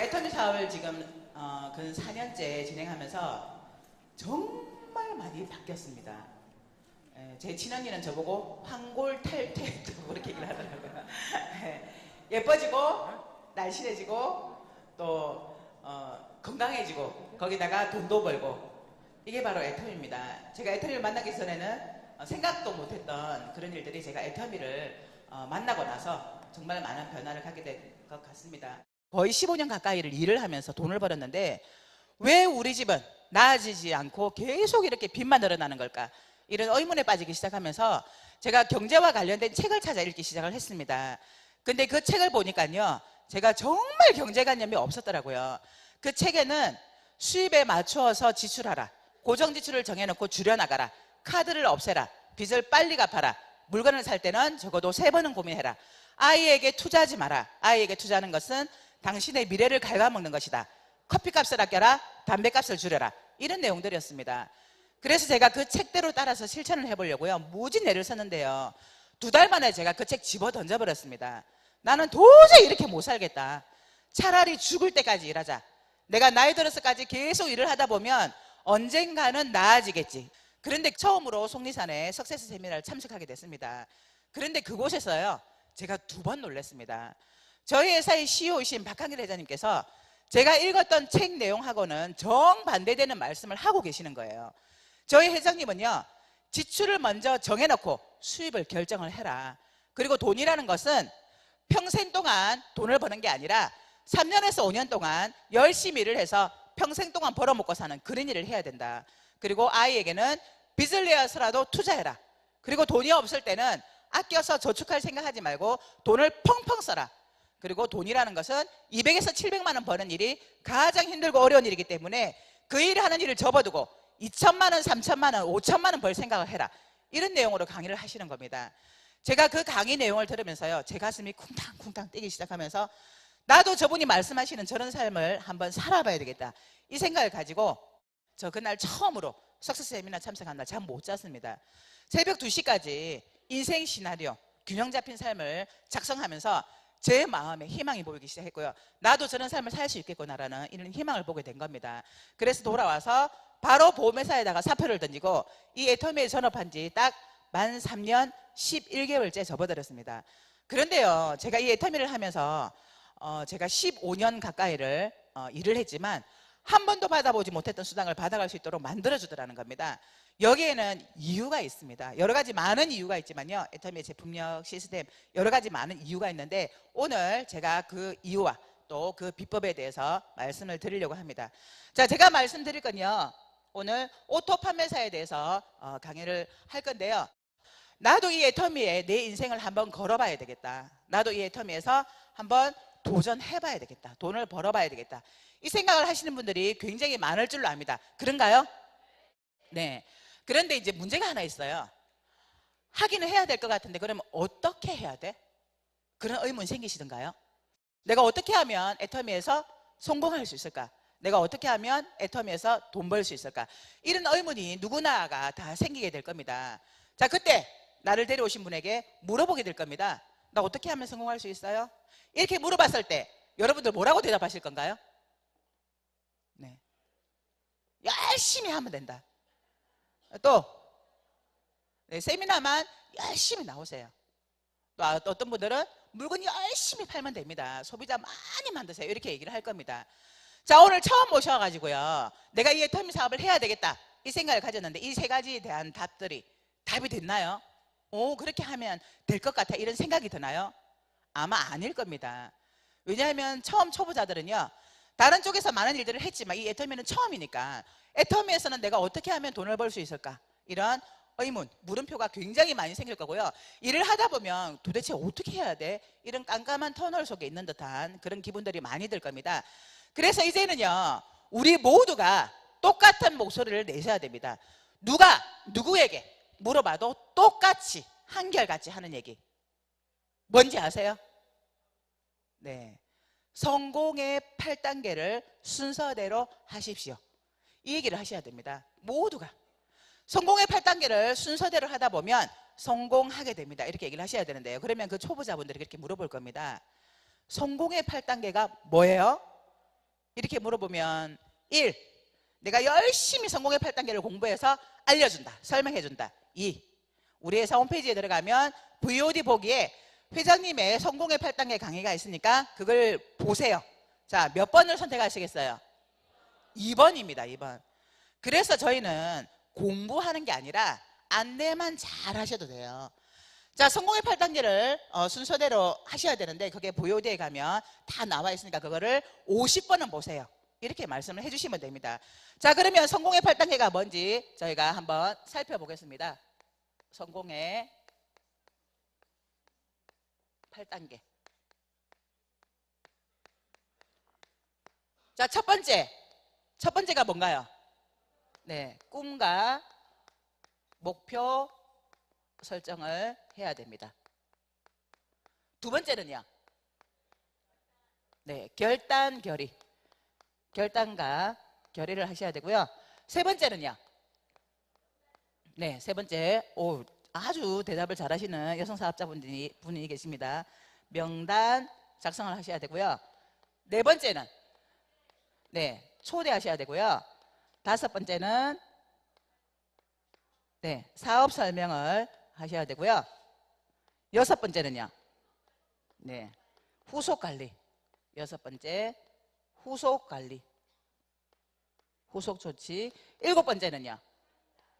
애터미 사업을 지금 근 4년째 진행하면서 정말 많이 바뀌었습니다. 제 친언니는 저보고 황골탈퇴 그렇게 얘기를 하더라고요. 예뻐지고 날씬해지고 또 건강해지고 거기다가 돈도 벌고 이게 바로 애터미입니다. 제가 애터미를 만나기 전에는 생각도 못했던 그런 일들이 제가 애터미를 만나고 나서 정말 많은 변화를 갖게 된 것 같습니다. 거의 15년 가까이를 일을 하면서 돈을 벌었는데 왜 우리 집은 나아지지 않고 계속 이렇게 빚만 늘어나는 걸까? 이런 의문에 빠지기 시작하면서 제가 경제와 관련된 책을 찾아 읽기 시작을 했습니다. 근데 그 책을 보니까요, 제가 정말 경제관념이 없었더라고요. 그 책에는 수입에 맞추어서 지출하라, 고정지출을 정해놓고 줄여나가라, 카드를 없애라, 빚을 빨리 갚아라, 물건을 살 때는 적어도 3번은 고민해라, 아이에게 투자하지 마라, 아이에게 투자하는 것은 당신의 미래를 갉아먹는 것이다, 커피값을 아껴라, 담배값을 줄여라, 이런 내용들이었습니다. 그래서 제가 그 책대로 따라서 실천을 해보려고요, 무진 애를 썼는데요, 2달 만에 제가 그 책 집어 던져버렸습니다. 나는 도저히 이렇게 못 살겠다. 차라리 죽을 때까지 일하자. 내가 나이 들어서까지 계속 일을 하다 보면 언젠가는 나아지겠지. 그런데 처음으로 속리산에 석세스 세미나를 참석하게 됐습니다. 그런데 그곳에서요, 제가 2번 놀랐습니다. 저희 회사의 CEO이신 박한길 회장님께서 제가 읽었던 책 내용하고는 정반대되는 말씀을 하고 계시는 거예요. 저희 회장님은요, 지출을 먼저 정해놓고 수입을 결정을 해라. 그리고 돈이라는 것은 평생 동안 돈을 버는 게 아니라 3년에서 5년 동안 열심히 일을 해서 평생 동안 벌어먹고 사는 그런 일을 해야 된다. 그리고 아이에게는 빚을 내어서라도 투자해라. 그리고 돈이 없을 때는 아껴서 저축할 생각하지 말고 돈을 펑펑 써라. 그리고 돈이라는 것은 200에서 700만 원 버는 일이 가장 힘들고 어려운 일이기 때문에 그 일을 하는 일을 접어두고 2천만 원, 3천만 원, 5천만 원 벌 생각을 해라. 이런 내용으로 강의를 하시는 겁니다. 제가 그 강의 내용을 들으면서요, 제 가슴이 쿵탕쿵탕 뛰기 시작하면서 나도 저분이 말씀하시는 저런 삶을 한번 살아봐야 되겠다, 이 생각을 가지고 저 그날 처음으로 석세스 세미나 참석한 날 잠 못 잤습니다. 새벽 2시까지 인생 시나리오, 균형 잡힌 삶을 작성하면서 제 마음에 희망이 보이기 시작했고요, 나도 저런 삶을 살 수 있겠구나라는 이런 희망을 보게 된 겁니다. 그래서 돌아와서 바로 보험회사에다가 사표를 던지고 이 애터미에 전업한 지 딱 만 3년 11개월째 접어들었습니다. 그런데요, 제가 이 애터미를 하면서 제가 15년 가까이를 일을 했지만 한 번도 받아보지 못했던 수당을 받아갈 수 있도록 만들어주더라는 겁니다. 여기에는 이유가 있습니다. 여러 가지 많은 이유가 있지만요, 애터미의 제품력, 시스템, 여러 가지 많은 이유가 있는데 오늘 제가 그 이유와 또 그 비법에 대해서 말씀을 드리려고 합니다. 자, 제가 말씀드릴 건요, 오늘 오토 판매사에 대해서 강의를 할 건데요, 나도 이 애터미에 내 인생을 한번 걸어봐야 되겠다, 나도 이 애터미에서 한번 도전해봐야 되겠다, 돈을 벌어봐야 되겠다, 이 생각을 하시는 분들이 굉장히 많을 줄로 압니다. 그런가요? 네. 그런데 이제 문제가 하나 있어요. 하기는 해야 될 것 같은데 그러면 어떻게 해야 돼? 그런 의문 생기시던가요? 내가 어떻게 하면 애터미에서 성공할 수 있을까? 내가 어떻게 하면 애터미에서 돈 벌 수 있을까? 이런 의문이 누구나가 다 생기게 될 겁니다. 자, 그때 나를 데려오신 분에게 물어보게 될 겁니다. 나 어떻게 하면 성공할 수 있어요? 이렇게 물어봤을 때 여러분들 뭐라고 대답하실 건가요? 네. 열심히 하면 된다. 또 네, 세미나만 열심히 나오세요. 또 어떤 분들은 물건 열심히 팔면 됩니다. 소비자 많이 만드세요. 이렇게 얘기를 할 겁니다. 자, 오늘 처음 모셔가지고요, 내가 이 애터미 사업을 해야 되겠다, 이 생각을 가졌는데 이 3가지에 대한 답이 됐나요? 오, 그렇게 하면 될 것 같아, 이런 생각이 드나요? 아마 아닐 겁니다. 왜냐하면 처음 초보자들은요, 다른 쪽에서 많은 일들을 했지만 이 애터미는 처음이니까 애터미에서는 내가 어떻게 하면 돈을 벌 수 있을까, 이런 의문, 물음표가 굉장히 많이 생길 거고요, 일을 하다 보면 도대체 어떻게 해야 돼? 이런 깜깜한 터널 속에 있는 듯한 그런 기분들이 많이 들 겁니다. 그래서 이제는요, 우리 모두가 똑같은 목소리를 내셔야 됩니다. 누가 누구에게 물어봐도 똑같이 한결같이 하는 얘기 뭔지 아세요? 네, 성공의 8단계를 순서대로 하십시오, 이 얘기를 하셔야 됩니다. 모두가 성공의 8단계를 순서대로 하다 보면 성공하게 됩니다, 이렇게 얘기를 하셔야 되는데요, 그러면 그 초보자분들이 그렇게 물어볼 겁니다. 성공의 8단계가 뭐예요? 이렇게 물어보면 1. 내가 열심히 성공의 8단계를 공부해서 알려준다. 설명해준다. 2. 우리 회사 홈페이지에 들어가면 VOD 보기에 회장님의 성공의 8단계 강의가 있으니까 그걸 보세요. 자, 몇 번을 선택하시겠어요? 2번입니다. 2번. 그래서 저희는 공부하는 게 아니라 안내만 잘 하셔도 돼요. 자, 성공의 8단계를 순서대로 하셔야 되는데 그게 VOD에 가면 다 나와 있으니까 그거를 50번은 보세요. 이렇게 말씀을 해주시면 됩니다. 자, 그러면 성공의 8단계가 뭔지 저희가 한번 살펴보겠습니다. 성공의 8단계. 자, 첫 번째가 뭔가요? 네, 꿈과 목표 설정을 해야 됩니다. 두 번째는요? 네, 결단과 결의를 하셔야 되고요. 세 번째는요? 네, 세 번째, 아주 대답을 잘하시는 여성 사업자분이 계십니다. 명단 작성을 하셔야 되고요. 네 번째는 네, 초대하셔야 되고요. 다섯 번째는 네, 사업 설명을 하셔야 되고요. 여섯 번째는요. 네, 후속 관리. 여섯 번째, 후속 관리. 후속 조치. 일곱 번째는요.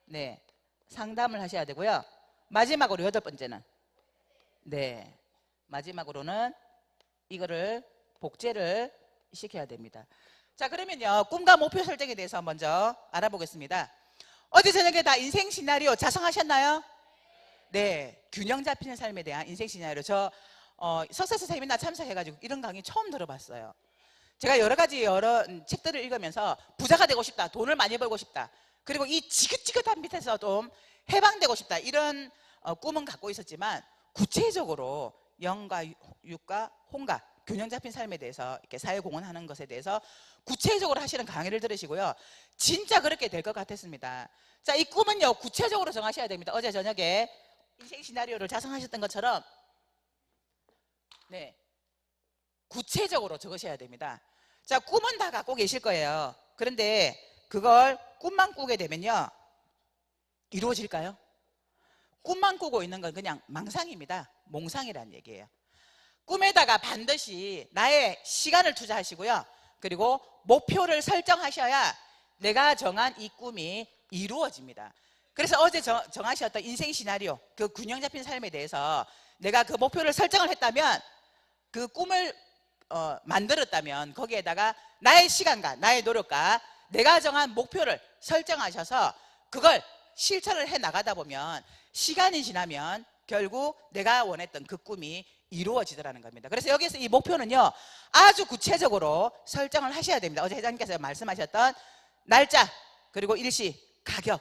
네, 상담을 하셔야 되고요. 마지막으로 여덟 번째는 네, 마지막으로는 이거를 복제를 시켜야 됩니다. 자, 그러면요, 꿈과 목표 설정에 대해서 먼저 알아보겠습니다. 어제 저녁에 다 인생 시나리오 작성하셨나요? 네, 균형 잡히는 삶에 대한 인생 시나리오. 저 석사스 세미나 참석해가지고 이런 강의 처음 들어봤어요. 제가 여러 책들을 읽으면서 부자가 되고 싶다, 돈을 많이 벌고 싶다, 그리고 이 지긋지긋한 밑에서 좀 해방되고 싶다, 이런 꿈은 갖고 있었지만 구체적으로 영과 육과 혼과 균형 잡힌 삶에 대해서 이렇게 사회공헌하는 것에 대해서 구체적으로 하시는 강의를 들으시고요. 진짜 그렇게 될 것 같았습니다. 자, 이 꿈은요, 구체적으로 정하셔야 됩니다. 어제 저녁에 인생 시나리오를 작성하셨던 것처럼 네, 구체적으로 적으셔야 됩니다. 자, 꿈은 다 갖고 계실 거예요. 그런데 그걸 꿈만 꾸게 되면요, 이루어질까요? 꿈만 꾸고 있는 건 그냥 망상입니다. 몽상이라는 얘기예요. 꿈에다가 반드시 나의 시간을 투자하시고요. 그리고 목표를 설정하셔야 내가 정한 이 꿈이 이루어집니다. 그래서 어제 정하셨던 인생 시나리오, 그 균형 잡힌 삶에 대해서 내가 그 목표를 설정을 했다면, 그 꿈을 만들었다면 거기에다가 나의 시간과 나의 노력과 내가 정한 목표를 설정하셔서 그걸 실천을 해 나가다 보면 시간이 지나면 결국 내가 원했던 그 꿈이 이루어지더라는 겁니다. 그래서 여기서 이 목표는요, 아주 구체적으로 설정을 하셔야 됩니다. 어제 회장님께서 말씀하셨던 날짜, 그리고 일시, 가격,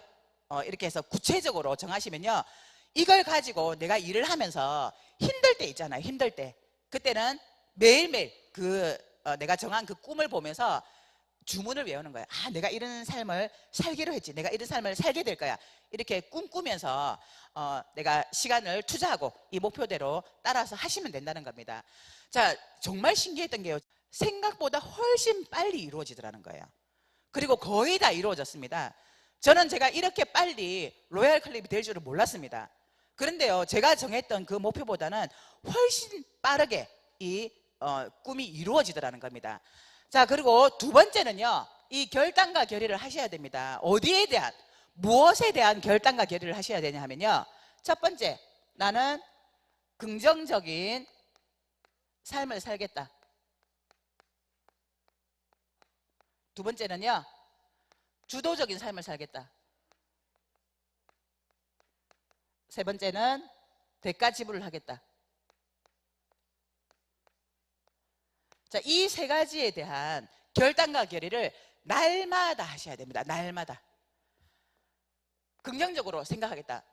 이렇게 해서 구체적으로 정하시면요, 이걸 가지고 내가 일을 하면서 힘들 때 있잖아요. 힘들 때. 그때는 매일매일 내가 정한 그 꿈을 보면서 주문을 외우는 거예요. 아, 내가 이런 삶을 살기로 했지. 내가 이런 삶을 살게 될 거야. 이렇게 꿈꾸면서 내가 시간을 투자하고 이 목표대로 따라서 하시면 된다는 겁니다. 자, 정말 신기했던 게요, 생각보다 훨씬 빨리 이루어지더라는 거예요. 그리고 거의 다 이루어졌습니다. 저는 제가 이렇게 빨리 로얄 클립이 될 줄은 몰랐습니다. 그런데요, 제가 정했던 그 목표보다는 훨씬 빠르게 이 꿈이 이루어지더라는 겁니다. 자, 그리고 두 번째는요, 이 결단과 결의를 하셔야 됩니다. 어디에 대한, 무엇에 대한 결단과 결의를 하셔야 되냐 하면요, 첫 번째, 나는 긍정적인 삶을 살겠다. 두 번째는요, 주도적인 삶을 살겠다. 세 번째는 대가 지불을 하겠다. 자, 이 세 가지에 대한 결단과 결의를 날마다 하셔야 됩니다. 날마다. 긍정적으로 생각하겠다.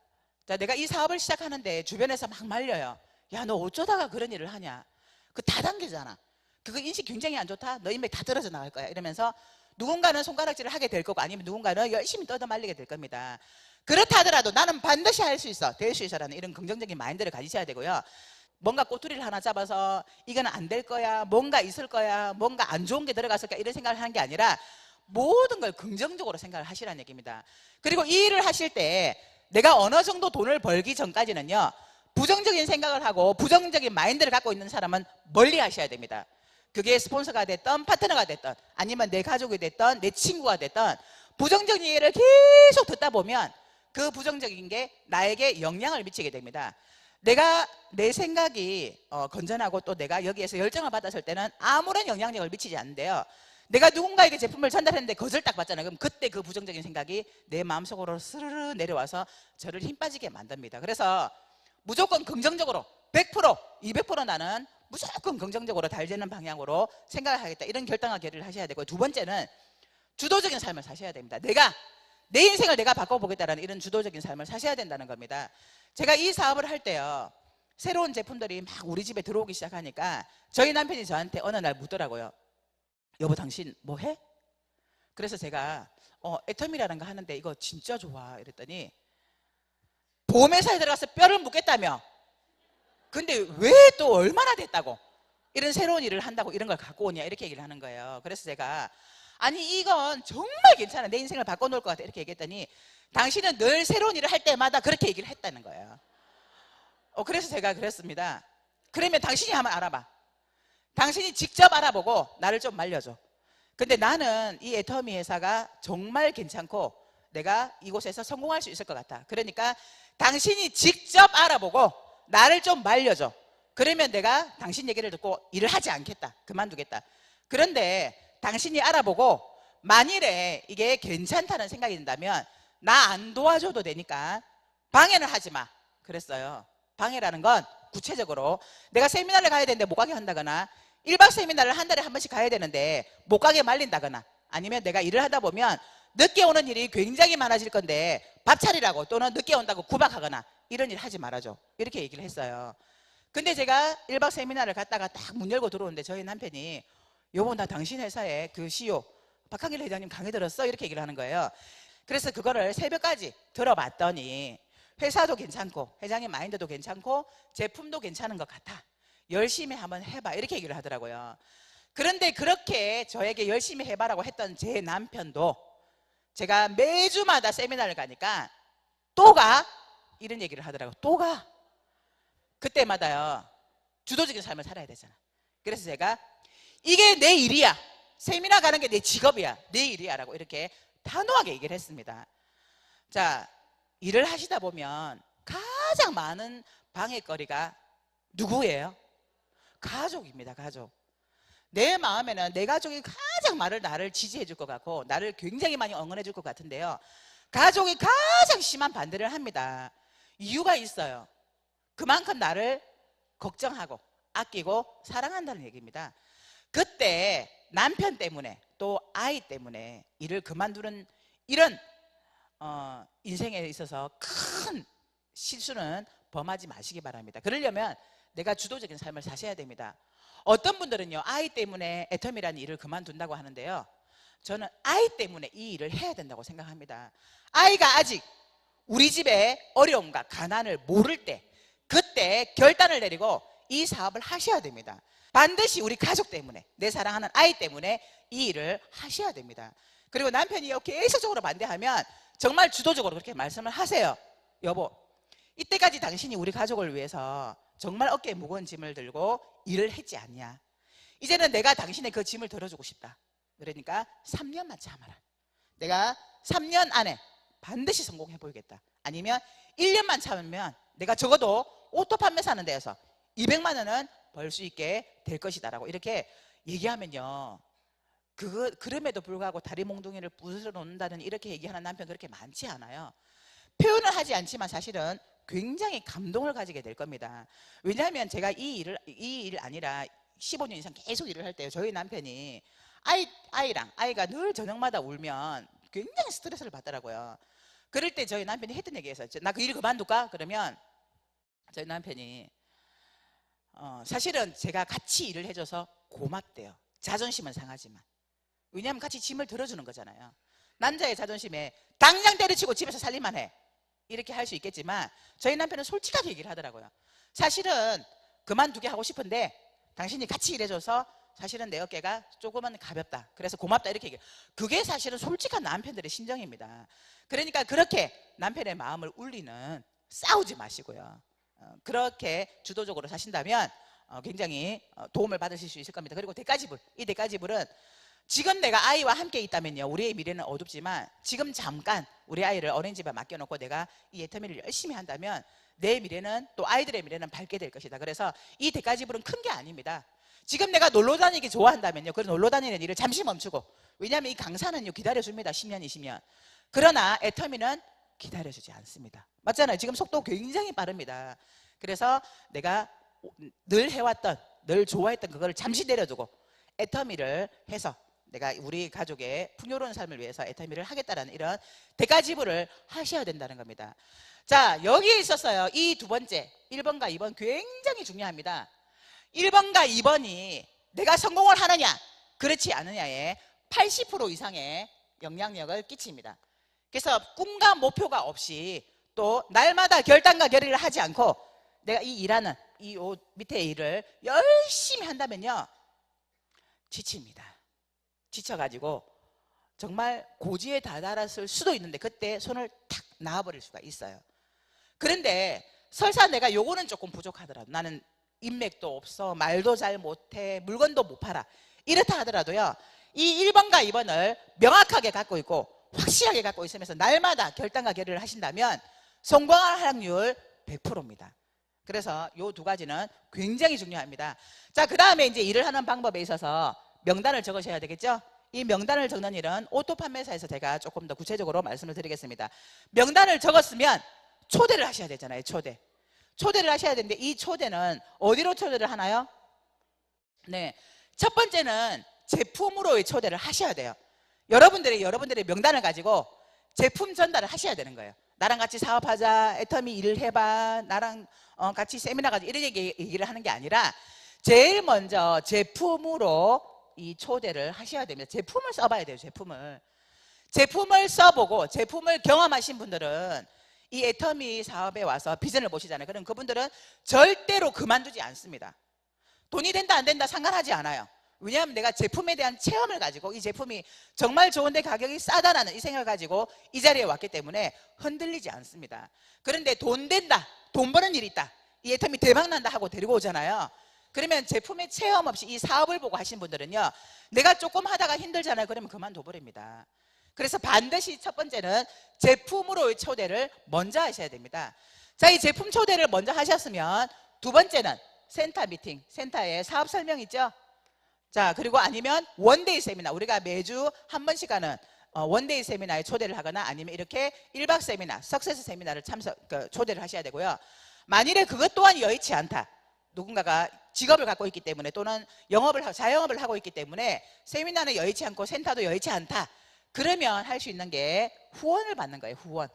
자, 내가 이 사업을 시작하는데 주변에서 막 말려요. 야, 너 어쩌다가 그런 일을 하냐. 그 다단계잖아. 그거 인식 굉장히 안 좋다. 너 인맥 다 떨어져 나갈 거야. 이러면서 누군가는 손가락질을 하게 될 거고, 아니면 누군가는 열심히 떠들말리게 될 겁니다. 그렇다 하더라도 나는 반드시 할 수 있어, 될 수 있어라는 이런 긍정적인 마인드를 가지셔야 되고요. 뭔가 꼬투리를 하나 잡아서 이거는 안 될 거야, 뭔가 있을 거야, 뭔가 안 좋은 게 들어갔을 거야 이런 생각을 하는 게 아니라 모든 걸 긍정적으로 생각을 하시라는 얘기입니다. 그리고 이 일을 하실 때 내가 어느 정도 돈을 벌기 전까지는요, 부정적인 생각을 하고 부정적인 마인드를 갖고 있는 사람은 멀리 하셔야 됩니다. 그게 스폰서가 됐던 파트너가 됐던 아니면 내 가족이 됐던 내 친구가 됐던 부정적인 얘기를 계속 듣다 보면 그 부정적인 게 나에게 영향을 미치게 됩니다. 내가 내 생각이 건전하고 또 내가 여기에서 열정을 받았을 때는 아무런 영향력을 미치지 않는데요, 내가 누군가에게 제품을 전달했는데 거절 딱 받잖아요. 그럼 그때 그 부정적인 생각이 내 마음속으로 스르르 내려와서 저를 힘 빠지게 만듭니다. 그래서 무조건 긍정적으로 100%, 200% 나는 무조건 긍정적으로 달리는 방향으로 생각을 하겠다, 이런 결단과 결의를 하셔야 되고, 두 번째는 주도적인 삶을 사셔야 됩니다. 내 인생을 내가 바꿔보겠다라는 이런 주도적인 삶을 사셔야 된다는 겁니다. 제가 이 사업을 할 때요, 새로운 제품들이 막 우리 집에 들어오기 시작하니까 저희 남편이 저한테 어느 날 묻더라고요. 여보, 당신 뭐 해? 그래서 제가 애텀이라는 거 하는데 이거 진짜 좋아 이랬더니, 보험회사에 들어가서 뼈를 묻겠다며, 근데 왜 또 얼마나 됐다고 이런 새로운 일을 한다고 이런 걸 갖고 오냐 이렇게 얘기를 하는 거예요. 그래서 제가 아니 이건 정말 괜찮아, 내 인생을 바꿔놓을 것 같아 이렇게 얘기했더니, 당신은 늘 새로운 일을 할 때마다 그렇게 얘기를 했다는 거예요. 그래서 제가 그랬습니다. 그러면 당신이 한번 알아봐. 당신이 직접 알아보고 나를 좀 말려줘. 근데 나는 이 애터미 회사가 정말 괜찮고 내가 이곳에서 성공할 수 있을 것 같아. 그러니까 당신이 직접 알아보고 나를 좀 말려줘. 그러면 내가 당신 얘기를 듣고 일을 하지 않겠다, 그만두겠다. 그런데 당신이 알아보고 만일에 이게 괜찮다는 생각이 든다면 나 안 도와줘도 되니까 방해는 하지 마 그랬어요. 방해라는 건 구체적으로 내가 세미나를 가야 되는데 못 가게 한다거나, 1박 세미나를 한 달에 한 번씩 가야 되는데 못 가게 말린다거나, 아니면 내가 일을 하다 보면 늦게 오는 일이 굉장히 많아질 건데 밥 차리라고 또는 늦게 온다고 구박하거나 이런 일 하지 말아줘, 이렇게 얘기를 했어요. 근데 제가 1박 세미나를 갔다가 딱 문 열고 들어오는데 저희 남편이 여보, 나 당신 회사에 그 CEO 박한길 회장님 강의 들었어 이렇게 얘기를 하는 거예요. 그래서 그거를 새벽까지 들어봤더니 회사도 괜찮고 회장님 마인드도 괜찮고 제품도 괜찮은 것 같아, 열심히 한번 해봐 이렇게 얘기를 하더라고요. 그런데 그렇게 저에게 열심히 해봐라고 했던 제 남편도 제가 매주마다 세미나를 가니까 또 가? 이런 얘기를 하더라고요. 또 가? 그때마다요, 주도적인 삶을 살아야 되잖아. 그래서 제가 이게 내 일이야, 세미나 가는 게 내 직업이야, 내 일이야 라고 이렇게 단호하게 얘기를 했습니다. 자, 일을 하시다 보면 가장 많은 방해거리가 누구예요? 가족입니다. 가족. 내 마음에는 내 가족이 가장 나를 지지해 줄 것 같고 나를 굉장히 많이 응원해 줄 것 같은데요, 가족이 가장 심한 반대를 합니다. 이유가 있어요. 그만큼 나를 걱정하고 아끼고 사랑한다는 얘기입니다. 그때 남편 때문에 또 아이 때문에 일을 그만두는 이런 인생에 있어서 큰 실수는 범하지 마시기 바랍니다. 그러려면 내가 주도적인 삶을 사셔야 됩니다. 어떤 분들은요, 아이 때문에 애텀이라는 일을 그만둔다고 하는데요, 저는 아이 때문에 이 일을 해야 된다고 생각합니다. 아이가 아직 우리 집의 어려움과 가난을 모를 때, 그때 결단을 내리고 이 사업을 하셔야 됩니다. 반드시 우리 가족 때문에, 내 사랑하는 아이 때문에 이 일을 하셔야 됩니다. 그리고 남편이 계속적으로 반대하면 정말 주도적으로 그렇게 말씀을 하세요. 여보, 이때까지 당신이 우리 가족을 위해서 정말 어깨에 무거운 짐을 들고 일을 했지 않냐, 이제는 내가 당신의 그 짐을 덜어주고 싶다. 그러니까 3년만 참아라. 내가 3년 안에 반드시 성공해 보이겠다. 아니면 1년만 참으면 내가 적어도 오토 판매 사는 데에서 200만 원은 벌 수 있게 될 것이다 라고 이렇게 얘기하면요, 그럼에도 불구하고 다리 몽둥이를 부스러 놓는다는 이렇게 얘기하는 남편 그렇게 많지 않아요. 표현은 하지 않지만 사실은 굉장히 감동을 가지게 될 겁니다. 왜냐하면 제가 이 일 아니라 15년 이상 계속 일을 할 때요, 저희 남편이 아이가 늘 저녁마다 울면 굉장히 스트레스를 받더라고요. 그럴 때 저희 남편이 했던 얘기가 있어요. 나 그 일 그만둘까? 그러면 저희 남편이 사실은 제가 같이 일을 해줘서 고맙대요. 자존심은 상하지만. 왜냐하면 같이 짐을 들어주는 거잖아요. 남자의 자존심에 당장 때려치고 집에서 살림만 해 이렇게 할 수 있겠지만 저희 남편은 솔직하게 얘기를 하더라고요. 사실은 그만두게 하고 싶은데 당신이 같이 일해줘서 사실은 내 어깨가 조금은 가볍다. 그래서 고맙다 이렇게 얘기해요. 그게 사실은 솔직한 남편들의 심정입니다. 그러니까 그렇게 남편의 마음을 울리는 싸우지 마시고요. 그렇게 주도적으로 사신다면 굉장히 도움을 받으실 수 있을 겁니다. 그리고 대가지불, 이 대가지불은 지금 내가 아이와 함께 있다면요, 우리의 미래는 어둡지만 지금 잠깐 우리 아이를 어린이집에 맡겨놓고 내가 이 애터미를 열심히 한다면 내 미래는, 또 아이들의 미래는 밝게 될 것이다. 그래서 이 대가지불은 큰 게 아닙니다. 지금 내가 놀러 다니기 좋아한다면요, 그런 놀러 다니는 일을 잠시 멈추고, 왜냐하면 이 강사는요 기다려줍니다. 10년 20년. 그러나 애터미는 기다려주지 않습니다. 맞잖아요. 지금 속도 굉장히 빠릅니다. 그래서 내가 늘 해왔던, 늘 좋아했던 그거를 잠시 내려두고 애터미를 해서 내가 우리 가족의 풍요로운 삶을 위해서 애터미를 하겠다라는 이런 대가지불을 하셔야 된다는 겁니다. 자, 여기에 있었어요. 이 두 번째 1번과 2번 굉장히 중요합니다. 1번과 2번이 내가 성공을 하느냐 그렇지 않느냐에 80% 이상의 영향력을 끼칩니다. 그래서 꿈과 목표가 없이 또 날마다 결단과 결의를 하지 않고 내가 이 일하는 이 밑에 일을 열심히 한다면요, 지칩니다. 지쳐가지고 정말 고지에 다다랐을 수도 있는데 그때 손을 탁 놔버릴 수가 있어요. 그런데 설사 내가 요거는 조금 부족하더라도, 나는 인맥도 없어, 말도 잘 못해, 물건도 못 팔아, 이렇다 하더라도요, 이 1번과 2번을 명확하게 갖고 있고 확실하게 갖고 있으면서 날마다 결단과 결의를 하신다면 성공할 확률 100%입니다. 그래서 요 두 가지는 굉장히 중요합니다. 자, 그 다음에 이제 일을 하는 방법에 있어서 명단을 적으셔야 되겠죠? 이 명단을 적는 일은 오토 판매사에서 제가 조금 더 구체적으로 말씀을 드리겠습니다. 명단을 적었으면 초대를 하셔야 되잖아요. 초대를 하셔야 되는데 이 초대는 어디로 초대를 하나요? 네, 첫 번째는 제품으로의 초대를 하셔야 돼요. 여러분들의 명단을 가지고 제품 전달을 하셔야 되는 거예요. 나랑 같이 사업하자, 애터미 일을 해봐, 나랑 같이 세미나 가자, 이런 얘기를 하는 게 아니라 제일 먼저 제품으로 이 초대를 하셔야 됩니다. 제품을 써봐야 돼요. 제품을 써보고 제품을 경험하신 분들은 이 애터미 사업에 와서 비전을 보시잖아요. 그럼 그분들은 절대로 그만두지 않습니다. 돈이 된다 안 된다 상관하지 않아요. 왜냐하면 내가 제품에 대한 체험을 가지고 이 제품이 정말 좋은데 가격이 싸다라는 이 생각을 가지고 이 자리에 왔기 때문에 흔들리지 않습니다. 그런데 돈 된다, 돈 버는 일이 있다, 이 애터미 대박난다 하고 데리고 오잖아요. 그러면 제품의 체험 없이 이 사업을 보고 하신 분들은요, 내가 조금 하다가 힘들잖아요. 그러면 그만둬 버립니다. 그래서 반드시 첫 번째는 제품으로의 초대를 먼저 하셔야 됩니다. 자, 이 제품 초대를 먼저 하셨으면 두 번째는 센터 미팅, 센터에 사업 설명 있죠? 자, 그리고 아니면 원데이 세미나, 우리가 매주 한 번씩 하는 원데이 세미나에 초대를 하거나 아니면 이렇게 1박 세미나, 석세스 세미나를 초대를 하셔야 되고요. 만일에 그것 또한 여의치 않다, 누군가가 직업을 갖고 있기 때문에 또는 자영업을 하고 있기 때문에 세미나는 여의치 않고 센터도 여의치 않다, 그러면 할 수 있는 게 후원을 받는 거예요. 후원.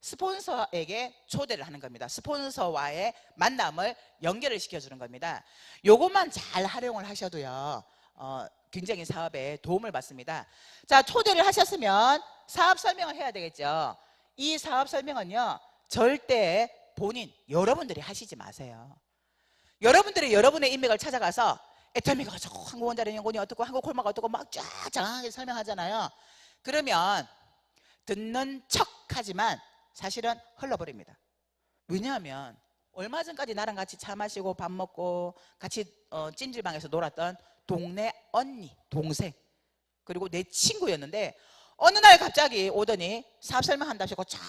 스폰서에게 초대를 하는 겁니다. 스폰서와의 만남을 연결을 시켜주는 겁니다. 요것만 잘 활용을 하셔도요, 굉장히 사업에 도움을 받습니다. 자, 초대를 하셨으면 사업 설명을 해야 되겠죠. 이 사업 설명은요, 절대 여러분들이 하시지 마세요. 여러분의 인맥을 찾아가서 애터미가 어쩌고 한국 원자력 연구원이 어떻고 한국 콜마가 어떻고 막 쫙 장황하게 설명하잖아요. 그러면 듣는 척 하지만 사실은 흘러버립니다. 왜냐하면 얼마 전까지 나랑 같이 차 마시고 밥 먹고 같이 찜질방에서 놀았던 동네 언니, 동생, 그리고 내 친구였는데 어느 날 갑자기 오더니 사업 설명한다고 쫙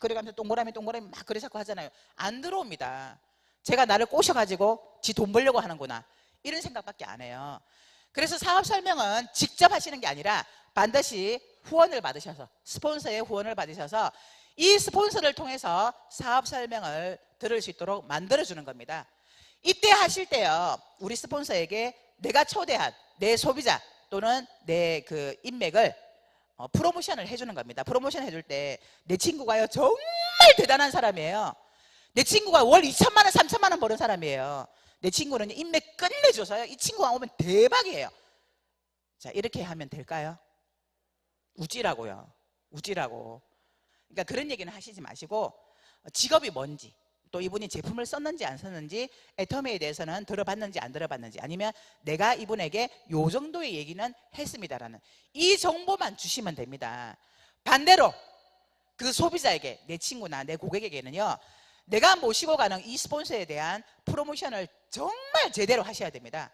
그래가면서 동그라미 막 그래 자꾸 하잖아요. 안 들어옵니다. 제가 나를 꼬셔가지고 지 돈 벌려고 하는구나, 이런 생각밖에 안 해요. 그래서 사업 설명은 직접 하시는 게 아니라 반드시 후원을 받으셔서, 스폰서의 후원을 받으셔서 이 스폰서를 통해서 사업 설명을 들을 수 있도록 만들어주는 겁니다. 이때 하실 때요, 우리 스폰서에게 내가 초대한 내 소비자 또는 내 그 인맥을 프로모션을 해주는 겁니다. 프로모션 해줄 때 내 친구가요 정말 대단한 사람이에요. 내 친구가 월 2천만 원 3천만 원 버는 사람이에요. 내 친구는 인맥 끝내줘서요, 이 친구가 오면 대박이에요. 자, 이렇게 하면 될까요? 우찌라고. 그러니까 그런 얘기는 하시지 마시고 직업이 뭔지, 또 이분이 제품을 썼는지 안 썼는지, 애터미에 대해서는 들어봤는지 안 들어봤는지, 아니면 내가 이분에게 요 정도의 얘기는 했습니다라는 이 정보만 주시면 됩니다. 반대로 그 소비자에게, 내 친구나 내 고객에게는요, 내가 모시고 가는 이 스폰서에 대한 프로모션을 정말 제대로 하셔야 됩니다.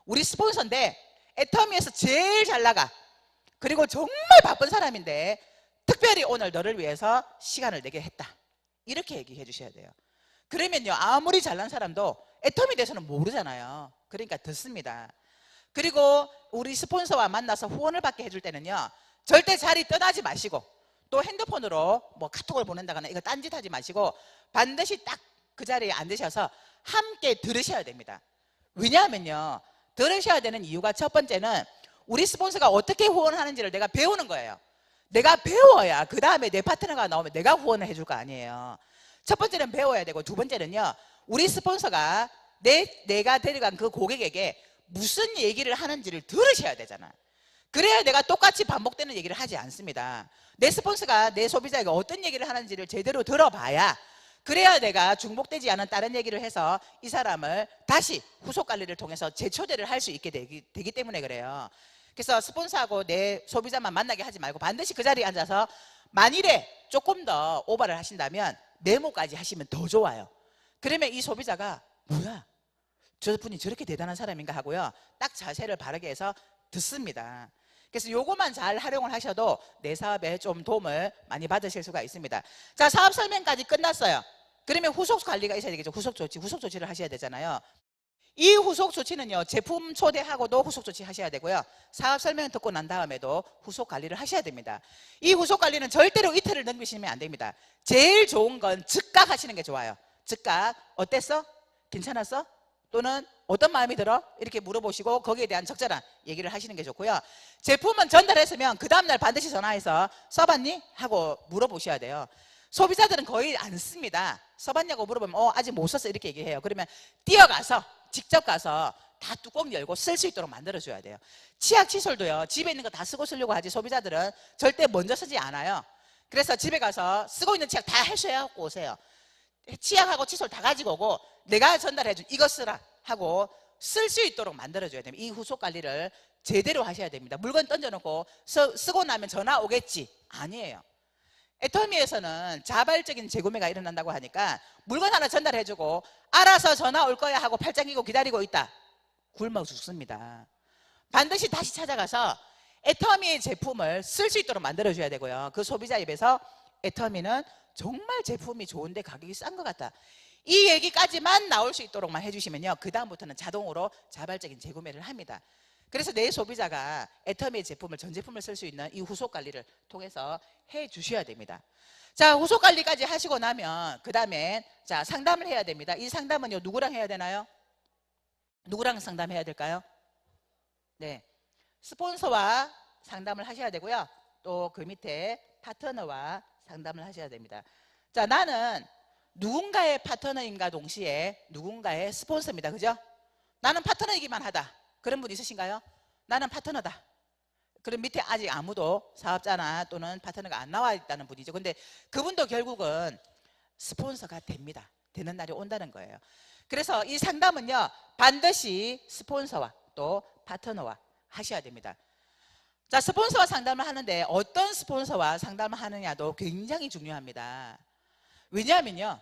우리 스폰서인데 애터미에서 제일 잘 나가, 그리고 정말 바쁜 사람인데 특별히 오늘 너를 위해서 시간을 내게 했다, 이렇게 얘기해 주셔야 돼요. 그러면요, 아무리 잘난 사람도 애터미에 대해서는 모르잖아요. 그러니까 듣습니다. 그리고 우리 스폰서와 만나서 후원을 받게 해줄 때는요, 절대 자리 떠나지 마시고, 또 핸드폰으로 뭐 카톡을 보낸다거나 이거 딴짓하지 마시고 반드시 딱 그 자리에 앉으셔서 함께 들으셔야 됩니다. 왜냐하면요, 들으셔야 되는 이유가, 첫 번째는 우리 스폰서가 어떻게 후원하는지를 내가 배우는 거예요. 내가 배워야 그 다음에 내 파트너가 나오면 내가 후원을 해줄 거 아니에요. 첫 번째는 배워야 되고, 두 번째는요, 우리 스폰서가 내가 데려간 그 고객에게 무슨 얘기를 하는지를 들으셔야 되잖아. 그래야 내가 똑같이 반복되는 얘기를 하지 않습니다. 내 스폰서가 내 소비자에게 어떤 얘기를 하는지를 제대로 들어봐야, 그래야 내가 중복되지 않은 다른 얘기를 해서 이 사람을 다시 후속 관리를 통해서 재초대를 할 수 있게 되기 때문에 그래요. 그래서 스폰서하고 내 소비자만 만나게 하지 말고 반드시 그 자리에 앉아서, 만일에 조금 더 오버를 하신다면 메모까지 하시면 더 좋아요. 그러면 이 소비자가 뭐야, 저분이 저렇게 대단한 사람인가 하고요, 딱 자세를 바르게 해서 듣습니다. 그래서 요거만 잘 활용을 하셔도 내 사업에 좀 도움을 많이 받으실 수가 있습니다. 자, 사업 설명까지 끝났어요. 그러면 후속 관리가 있어야 되겠죠. 후속 조치를 하셔야 되잖아요. 이 후속 조치는요, 제품 초대하고도 후속 조치 하셔야 되고요, 사업 설명 듣고 난 다음에도 후속 관리를 하셔야 됩니다. 이 후속 관리는 절대로 이틀을 넘기시면 안 됩니다. 제일 좋은 건 즉각 하시는 게 좋아요. 즉각, 어땠어? 괜찮았어? 또는 어떤 마음이 들어? 이렇게 물어보시고 거기에 대한 적절한 얘기를 하시는 게 좋고요. 제품은 전달했으면 그 다음날 반드시 전화해서 써봤니? 하고 물어보셔야 돼요. 소비자들은 거의 안 씁니다. 써봤냐고 물어보면 아직 못 썼어, 이렇게 얘기해요. 그러면 뛰어가서 직접 가서 다 뚜껑 열고 쓸 수 있도록 만들어줘야 돼요. 치약 칫솔도요, 집에 있는 거 다 쓰고 쓰려고 하지 소비자들은 절대 먼저 쓰지 않아요. 그래서 집에 가서 쓰고 있는 치약 다 해소해갖고 오세요. 치약하고 칫솔 다 가지고 오고 내가 전달해준 이거 쓰라 하고 쓸 수 있도록 만들어줘야 됩니다. 이 후속 관리를 제대로 하셔야 됩니다. 물건 던져놓고 쓰고 나면 전화 오겠지, 아니에요. 애터미에서는 자발적인 재구매가 일어난다고 하니까 물건 하나 전달해주고 알아서 전화 올 거야 하고 팔짱 끼고 기다리고 있다, 굶어 죽습니다. 반드시 다시 찾아가서 애터미의 제품을 쓸 수 있도록 만들어줘야 되고요. 그 소비자 입에서 애터미는 정말 제품이 좋은데 가격이 싼 것 같다, 이 얘기까지만 나올 수 있도록만 해주시면요, 그 다음부터는 자동으로 자발적인 재구매를 합니다. 그래서 내 소비자가 애터미의 제품을, 전 제품을 쓸 수 있는 이 후속 관리를 통해서 해 주셔야 됩니다. 자, 후속 관리까지 하시고 나면 그 다음에 자, 상담을 해야 됩니다. 이 상담은요, 누구랑 해야 되나요? 누구랑 상담해야 될까요? 네, 스폰서와 상담을 하셔야 되고요, 또 그 밑에 파트너와 상담을 하셔야 됩니다. 자, 나는 누군가의 파트너인가 동시에 누군가의 스폰서입니다. 그죠? 나는 파트너이기만 하다, 그런 분 있으신가요? 나는 파트너다. 그럼 밑에 아직 아무도 사업자나 또는 파트너가 안 나와 있다는 분이죠. 근데 그분도 결국은 스폰서가 됩니다. 되는 날이 온다는 거예요. 그래서 이 상담은요, 반드시 스폰서와 또 파트너와 하셔야 됩니다. 자, 스폰서와 상담을 하는데 어떤 스폰서와 상담을 하느냐도 굉장히 중요합니다. 왜냐하면요,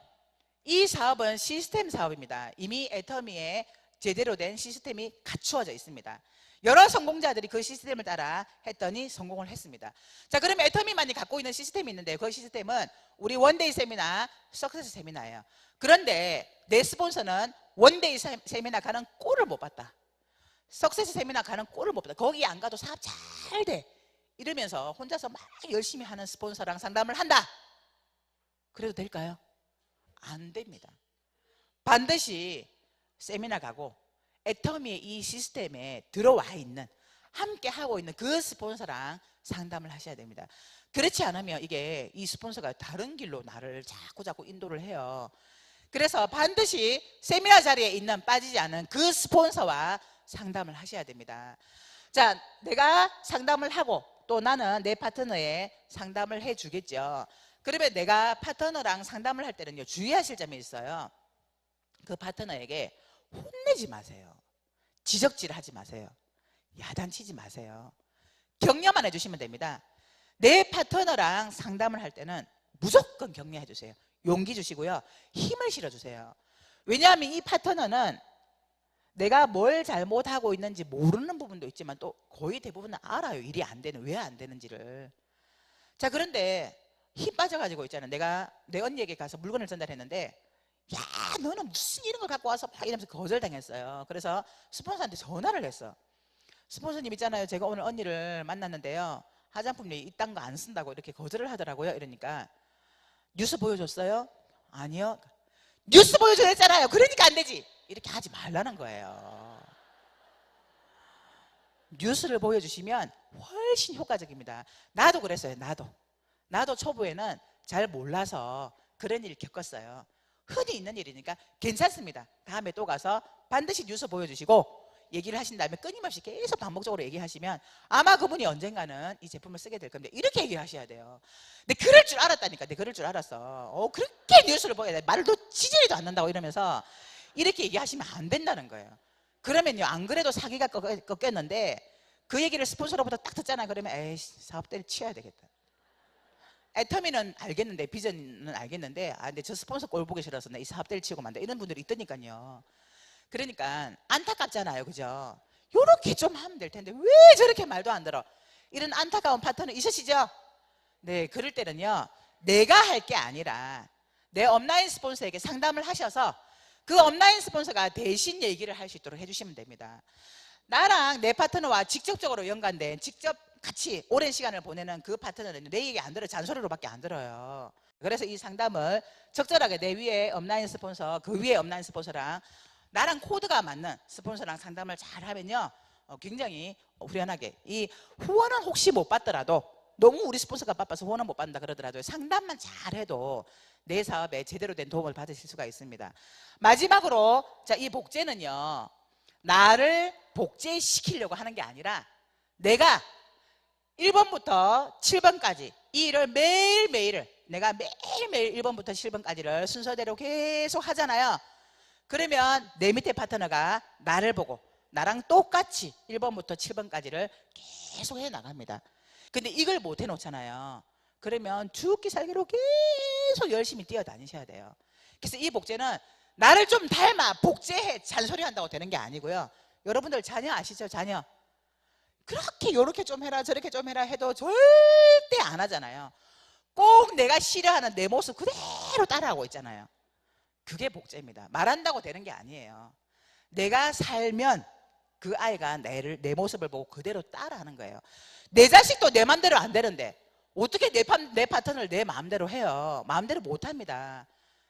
이 사업은 시스템 사업입니다. 이미 애터미에 제대로 된 시스템이 갖추어져 있습니다. 여러 성공자들이 그 시스템을 따라 했더니 성공을 했습니다. 자, 그러면 애터미만이 갖고 있는 시스템이 있는데 그 시스템은 우리 원데이 세미나, 석세스 세미나예요. 그런데 내 스폰서는 원데이 세미나 가는 꼴을 못 봤다, 석세스 세미나 가는 꼴을 못 봤다, 거기 안 가도 사업 잘 돼, 이러면서 혼자서 막 열심히 하는 스폰서랑 상담을 한다. 그래도 될까요? 안 됩니다. 반드시 세미나 가고 애터미의 이 시스템에 들어와 있는, 함께 하고 있는 그 스폰서랑 상담을 하셔야 됩니다. 그렇지 않으면 이게 이 스폰서가 다른 길로 나를 자꾸 인도를 해요. 그래서 반드시 세미나 자리에 있는, 빠지지 않은 그 스폰서와 상담을 하셔야 됩니다. 자, 내가 상담을 하고 또 나는 내 파트너에 상담을 해 주겠죠. 그러면 내가 파트너랑 상담을 할 때는요, 주의하실 점이 있어요. 그 파트너에게 혼내지 마세요. 지적질하지 마세요. 야단치지 마세요. 격려만 해주시면 됩니다. 내 파트너랑 상담을 할 때는 무조건 격려해 주세요. 용기 주시고요, 힘을 실어주세요. 왜냐하면 이 파트너는 내가 뭘 잘못하고 있는지 모르는 부분도 있지만 또 거의 대부분은 알아요. 일이 안 되는, 왜 안 되는지를. 자, 그런데 힘 빠져가지고 있잖아요. 내가 내 언니에게 가서 물건을 전달했는데, 야, 너는 무슨 이런 걸 갖고 와서 막 이러면서 거절당했어요. 그래서 스폰서한테 전화를 했어. 스폰서님 있잖아요, 제가 오늘 언니를 만났는데요, 화장품이 이딴 거 안 쓴다고 이렇게 거절을 하더라고요. 이러니까, 뉴스 보여줬어요? 아니요. 뉴스 보여줘야 했잖아요. 그러니까 안 되지. 이렇게 하지 말라는 거예요. 뉴스를 보여주시면 훨씬 효과적입니다. 나도 그랬어요. 나도 초보에는 잘 몰라서 그런 일을 겪었어요. 흔히 있는 일이니까 괜찮습니다. 다음에 또 가서 반드시 뉴스 보여주시고 얘기를 하신 다음에 끊임없이 계속 반복적으로 얘기하시면 아마 그분이 언젠가는 이 제품을 쓰게 될 겁니다. 이렇게 얘기하셔야 돼요. 근데 그럴 줄 알았다니까. 내가 그럴 줄 알았어. 그렇게 뉴스를 보여야 돼. 말도 지지리도 않는다고 이러면서 이렇게 얘기하시면 안 된다는 거예요. 그러면요, 안 그래도 사기가 꺾였는데 그 얘기를 스폰서로부터 딱 듣잖아요. 그러면 에이씨, 사업 때려치워야 되겠다. 애터미는 알겠는데, 비전은 알겠는데, 근데 저 스폰서 꼴 보기 싫어서 나 이 사업 때려치우고 만다, 이런 분들이 있다니까요. 그러니까 안타깝잖아요. 그죠? 요렇게 좀 하면 될 텐데 왜 저렇게 말도 안 들어? 이런 안타까운 파트너 있으시죠? 네, 그럴 때는요, 내가 할 게 아니라 내 업라인 스폰서에게 상담을 하셔서 그 업라인 스폰서가 대신 얘기를 할 수 있도록 해주시면 됩니다. 나랑 내 파트너와 직접적으로 연관된, 직접 같이 오랜 시간을 보내는 그 파트너는 내 얘기 안 들어요. 잔소리로밖에 안 들어요. 그래서 이 상담을 적절하게 내 위에 업라인 스폰서, 그 위에 업라인 스폰서랑 나랑 코드가 맞는 스폰서랑 상담을 잘 하면요, 굉장히 후련하게, 이 후원은 혹시 못 받더라도, 너무 우리 스폰서가 바빠서 후원은 못 받는다 그러더라도 상담만 잘 해도 내 사업에 제대로 된 도움을 받으실 수가 있습니다. 마지막으로, 자, 이 복제는요, 나를 복제시키려고 하는 게 아니라 내가 1번부터 7번까지 이 일을 매일매일, 내가 매일매일 1번부터 7번까지를 순서대로 계속 하잖아요. 그러면 내 밑에 파트너가 나를 보고 나랑 똑같이 1번부터 7번까지를 계속 해 나갑니다. 근데 이걸 못 해놓잖아요. 그러면 죽기 살기로 계속 열심히 뛰어다니셔야 돼요. 그래서 이 복제는 나를 좀 닮아 복제해 잔소리 한다고 되는 게 아니고요. 여러분들 자녀 아시죠? 자녀 그렇게 요렇게 좀 해라 저렇게 좀 해라 해도 절대 안 하잖아요. 꼭 내가 싫어하는 내 모습 그대로 따라하고 있잖아요. 그게 복제입니다. 말한다고 되는 게 아니에요. 내가 살면 그 아이가 내 모습을 보고 그대로 따라하는 거예요. 내 자식도 내 마음대로 안 되는데 어떻게 내 파트너를 내 마음대로 해요? 마음대로 못합니다.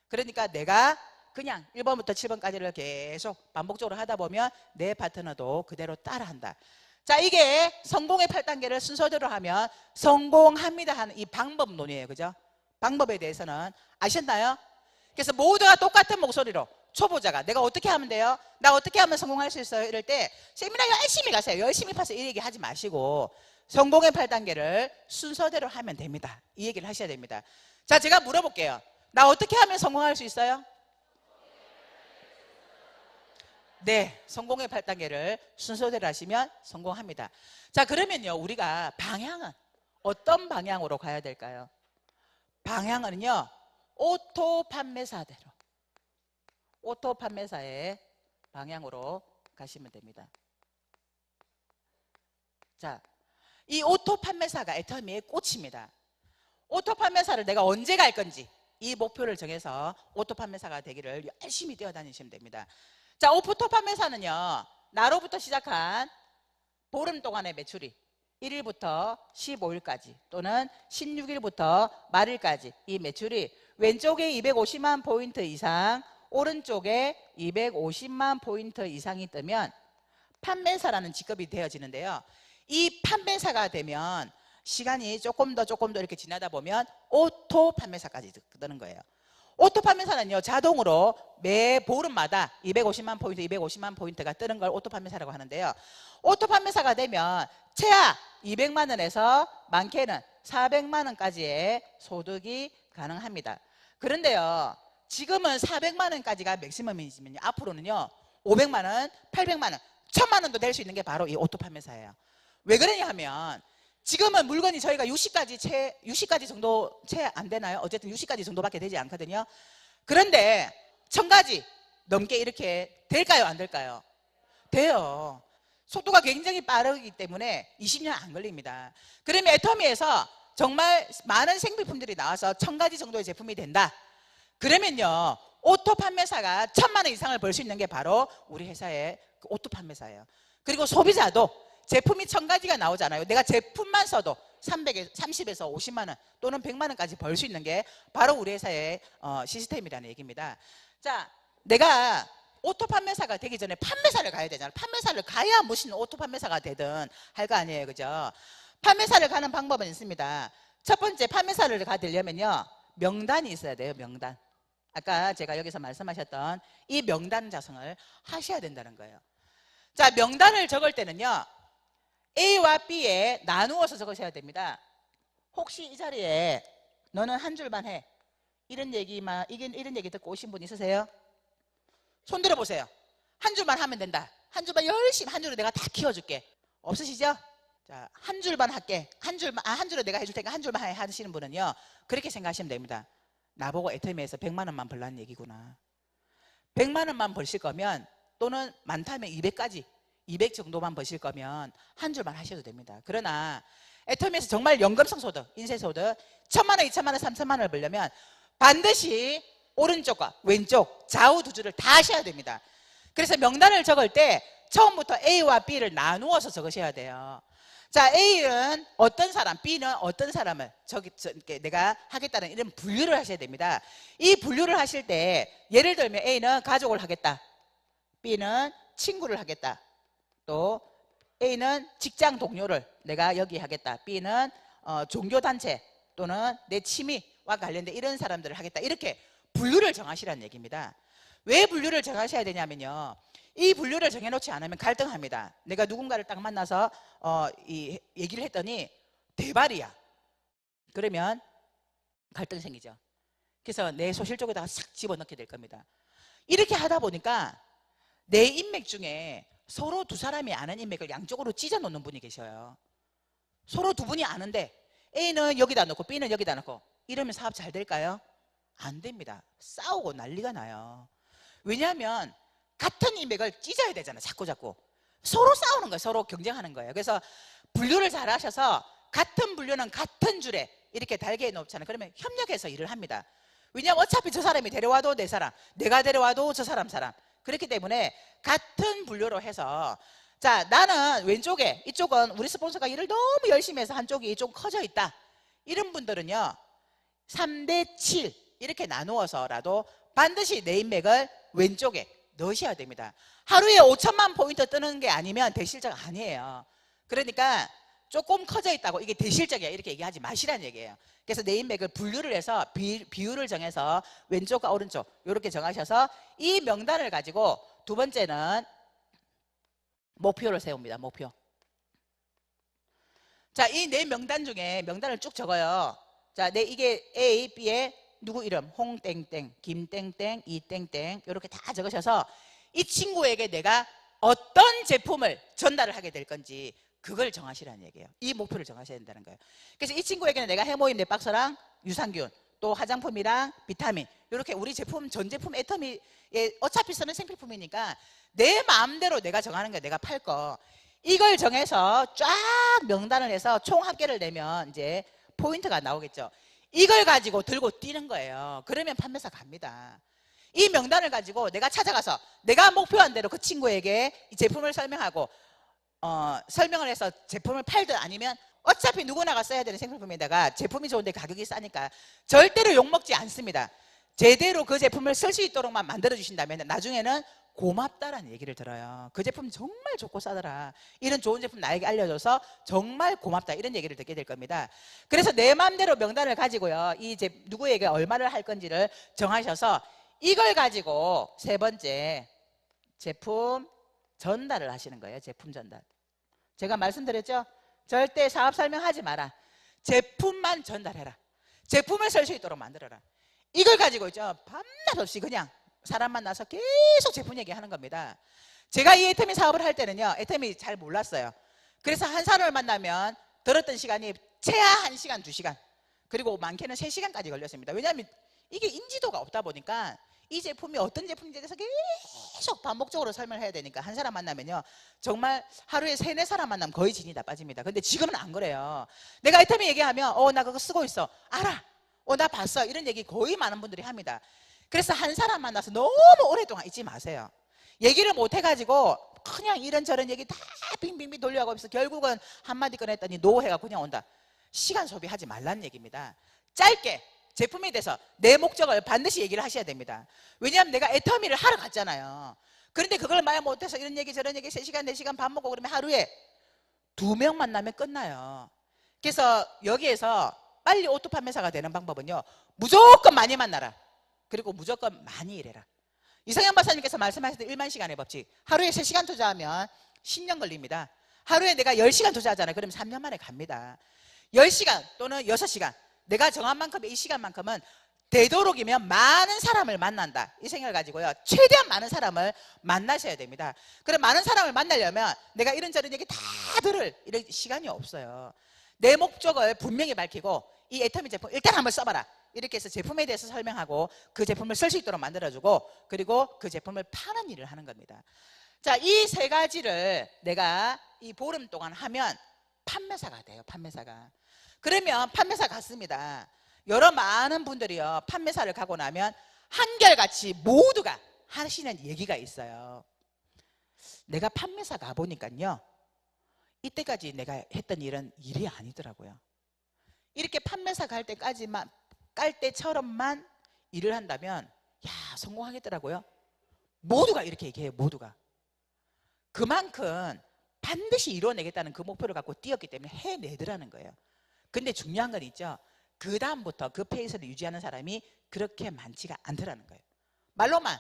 그러니까 내가 그냥 1번부터 7번까지를 계속 반복적으로 하다 보면 내 파트너도 그대로 따라한다. 자, 이게 성공의 8단계를 순서대로 하면 성공합니다 하는 이 방법론이에요. 그죠? 방법에 대해서는 아셨나요? 그래서 모두가 똑같은 목소리로, 초보자가 내가 어떻게 하면 돼요? 나 어떻게 하면 성공할 수 있어요? 이럴 때 세미나 열심히 가세요. 열심히 파서 이 얘기 하지 마시고 성공의 8단계를 순서대로 하면 됩니다. 이 얘기를 하셔야 됩니다. 자, 제가 물어볼게요. 나 어떻게 하면 성공할 수 있어요? 네, 성공의 8단계를 순서대로 하시면 성공합니다. 자, 그러면요, 우리가 방향은 어떤 방향으로 가야 될까요? 방향은요, 오토 판매사대로, 오토 판매사의 방향으로 가시면 됩니다. 자, 이 오토 판매사가 애터미의 꽃입니다. 오토 판매사를 내가 언제 갈 건지 이 목표를 정해서 오토 판매사가 되기를 열심히 뛰어다니시면 됩니다. 자, 오토 판매사는요, 나로부터 시작한 보름 동안의 매출이 1일부터 15일까지 또는 16일부터 말일까지 이 매출이 왼쪽에 250만 포인트 이상, 오른쪽에 250만 포인트 이상이 뜨면 판매사라는 직급이 되어지는데요. 이 판매사가 되면 시간이 조금 더 이렇게 지나다 보면 오토 판매사까지 뜨는 거예요. 오토 판매사는요, 자동으로 매 보름마다 250만 포인트가 뜨는 걸 오토 판매사라고 하는데요. 오토 판매사가 되면 최하 200만 원에서 많게는 400만 원까지의 소득이 가능합니다. 그런데요, 지금은 400만 원까지가 맥시멈이지만요, 앞으로는요 500만 원, 800만 원, 1000만 원도 될 수 있는 게 바로 이 오토 판매사예요. 왜 그러냐 하면 지금은 물건이 저희가 60가지 정도 채 안 되나요? 어쨌든 60가지 정도밖에 되지 않거든요. 그런데 1000가지 넘게 이렇게 될까요? 안 될까요? 돼요. 속도가 굉장히 빠르기 때문에 20년 안 걸립니다. 그러면 애터미에서 정말 많은 생필품들이 나와서 1000가지 정도의 제품이 된다. 그러면요, 오토 판매사가 1000만 원 이상을 벌 수 있는 게 바로 우리 회사의 그 오토 판매사예요. 그리고 소비자도 제품이 1000가지가 나오잖아요. 내가 제품만 써도 30에서 50만 원 또는 100만 원까지 벌 수 있는 게 바로 우리 회사의 시스템이라는 얘기입니다. 자, 내가 오토 판매사가 되기 전에 판매사를 가야 되잖아요. 판매사를 가야 무슨 오토 판매사가 되든 할 거 아니에요. 그죠? 판매사를 가는 방법은 있습니다. 첫 번째, 판매사를 가려면요, 명단이 있어야 돼요. 명단. 아까 제가 여기서 말씀하셨던 이 명단 작성을 하셔야 된다는 거예요. 자, 명단을 적을 때는요, A와 B에 나누어서 적으셔야 됩니다. 혹시 이 자리에 너는 한 줄만 해, 이런 얘기 듣고 오신 분 있으세요? 손 들어보세요. 한 줄만 하면 된다. 한 줄만 열심히, 한 줄로 내가 다 키워줄게. 없으시죠? 자, 한 줄만 할게. 한 줄로 내가 해줄 테니까 한 줄만 하시는 분은요, 그렇게 생각하시면 됩니다. 나보고 애터미에서 100만 원만 벌라는 얘기구나. 100만 원만 벌실 거면, 또는 많다면 200 정도만 버실 거면 한 줄만 하셔도 됩니다. 그러나 애터미에서 정말 연금성 소득, 인쇄소득 1000만 원, 2000만 원, 3000만 원을 벌려면 반드시 오른쪽과 왼쪽, 좌우 두 줄을 다 하셔야 됩니다. 그래서 명단을 적을 때 처음부터 A와 B를 나누어서 적으셔야 돼요. 자, A는 어떤 사람, B는 어떤 사람을 내가 하겠다는 이런 분류를 하셔야 됩니다. 이 분류를 하실 때 예를 들면 A는 가족을 하겠다, B는 친구를 하겠다, 또 A는 직장 동료를 내가 여기 하겠다, B는 종교단체 또는 내 취미와 관련된 이런 사람들을 하겠다, 이렇게 분류를 정하시라는 얘기입니다. 왜 분류를 정하셔야 되냐면요, 이 분류를 정해놓지 않으면 갈등합니다. 내가 누군가를 딱 만나서 이 얘기를 했더니 대발이야. 그러면 갈등이 생기죠. 그래서 내 소실 쪽에다가 싹 집어넣게 될 겁니다. 이렇게 하다 보니까 내 인맥 중에 서로 두 사람이 아는 인맥을 양쪽으로 찢어 놓는 분이 계셔요. 서로 두 분이 아는데 A는 여기다 넣고 B는 여기다 넣고 이러면 사업 잘 될까요? 안 됩니다. 싸우고 난리가 나요. 왜냐하면 같은 인맥을 찢어야 되잖아요. 자꾸 서로 싸우는 거예요. 서로 경쟁하는 거예요. 그래서 분류를 잘 하셔서 같은 분류는 같은 줄에 이렇게 달게 놓잖아요. 그러면 협력해서 일을 합니다. 왜냐하면 어차피 저 사람이 데려와도 내 사람, 내가 데려와도 저 사람. 그렇기 때문에 같은 분류로 해서, 자, 나는 왼쪽에, 이쪽은 우리 스폰서가 일을 너무 열심히 해서 한쪽이 좀 커져 있다, 이런 분들은요 3대7 이렇게 나누어서라도 반드시 내 인맥을 왼쪽에 넣으셔야 됩니다. 하루에 5천만 포인트 뜨는 게 아니면 대실적 아니에요. 그러니까 조금 커져 있다고 이게 대실적이야 이렇게 얘기하지 마시라는 얘기예요. 그래서 내 인맥을 분류를 해서 비율을 정해서 왼쪽과 오른쪽 이렇게 정하셔서 이 명단을 가지고 두 번째는 목표를 세웁니다. 목표. 자, 이 네 명단 중에 명단을 쭉 적어요. 자, 이게 A, B에 누구 이름, 홍땡땡, 김땡땡, 이땡땡 이렇게 다 적으셔서 이 친구에게 내가 어떤 제품을 전달을 하게 될 건지 그걸 정하시라는 얘기예요. 이 목표를 정하셔야 된다는 거예요. 그래서 이 친구에게는 내가 해모임 내 박스랑 유산균, 또 화장품이랑 비타민 이렇게 우리 제품, 전 제품 애터미에 어차피 쓰는 생필품이니까 내 마음대로 내가 정하는 거예요. 내가 팔 거. 이걸 정해서 쫙 명단을 해서 총 합계를 내면 이제 포인트가 나오겠죠. 이걸 가지고 들고 뛰는 거예요. 그러면 판매사 갑니다. 이 명단을 가지고 내가 찾아가서 내가 목표한 대로 그 친구에게 이 제품을 설명하고 설명을 해서 제품을 팔든 아니면 어차피 누구나가 써야 되는 생필품에다가 제품이 좋은데 가격이 싸니까 절대로 욕먹지 않습니다. 제대로 그 제품을 쓸 수 있도록만 만들어 주신다면 나중에는 고맙다라는 얘기를 들어요. 그 제품 정말 좋고 싸더라, 이런 좋은 제품 나에게 알려줘서 정말 고맙다, 이런 얘기를 듣게 될 겁니다. 그래서 내 마음대로 명단을 가지고요 누구에게 얼마를 할 건지를 정하셔서 이걸 가지고 세 번째 제품 전달을 하시는 거예요. 제품 전달. 제가 말씀드렸죠? 절대 사업 설명하지 마라. 제품만 전달해라. 제품을 쓸 수 있도록 만들어라. 이걸 가지고 있죠. 밤낮 없이 그냥 사람 만나서 계속 제품 얘기하는 겁니다. 제가 이 애터미 사업을 할 때는요, 애터미 잘 몰랐어요. 그래서 한 사람을 만나면 들었던 시간이 최하 1시간, 2시간, 그리고 많게는 3시간까지 걸렸습니다. 왜냐하면 이게 인지도가 없다 보니까 이 제품이 어떤 제품인지에 대해서 계속 반복적으로 설명을 해야 되니까 한 사람 만나면요, 정말 하루에 3, 4사람 만나면 거의 진이 다 빠집니다. 근데 지금은 안 그래요. 내가 애터미 얘기하면 나 그거 쓰고 있어, 알아, 나 봤어, 이런 얘기 거의 많은 분들이 합니다. 그래서 한 사람 만나서 너무 오랫동안 있지 마세요. 얘기를 못 해가지고 그냥 이런저런 얘기 다 빙빙빙 돌려가고 있어. 결국은 한마디 꺼냈더니 노해가 그냥 온다. 시간 소비하지 말라는 얘기입니다. 짧게 제품에 대해서 내 목적을 반드시 얘기를 하셔야 됩니다. 왜냐하면 내가 애터미를 하러 갔잖아요. 그런데 그걸 말 못해서 이런 얘기 저런 얘기 3시간 4시간 밥 먹고 그러면 하루에 2명 만나면 끝나요. 그래서 여기에서 빨리 오토 판매사가 되는 방법은요, 무조건 많이 만나라. 그리고 무조건 많이 일해라. 이상현 박사님께서 말씀하셨던 1만 시간의 법칙, 하루에 3시간 투자하면 10년 걸립니다. 하루에 내가 10시간 투자하잖아요. 그러면 3년 만에 갑니다. 10시간 또는 6시간 내가 정한 만큼의 이 시간만큼은 되도록이면 많은 사람을 만난다, 이 생각을 가지고요, 최대한 많은 사람을 만나셔야 됩니다. 그럼 많은 사람을 만나려면 내가 이런저런 얘기 다 들을 이런 시간이 없어요. 내 목적을 분명히 밝히고 이 애터미 제품 일단 한번 써봐라, 이렇게 해서 제품에 대해서 설명하고 그 제품을 쓸 수 있도록 만들어주고, 그리고 그 제품을 파는 일을 하는 겁니다. 자, 이 3가지를 내가 이 보름 동안 하면 판매사가 돼요. 판매사가. 그러면 판매사 같습니다. 여러 많은 분들이요, 판매사를 가고 나면 한결같이 모두가 하시는 얘기가 있어요. 내가 판매사 가보니까요, 이때까지 내가 했던 일은 일이 아니더라고요. 이렇게 판매사 갈 때까지만, 깔 때처럼만 일을 한다면 성공하겠더라고요. 모두가 이렇게 얘기해요. 모두가. 그만큼 반드시 이뤄내겠다는 그 목표를 갖고 뛰었기 때문에 해내더라는 거예요. 근데 중요한 건 있죠. 그 다음부터 그 페이스를 유지하는 사람이 그렇게 많지가 않더라는 거예요. 말로만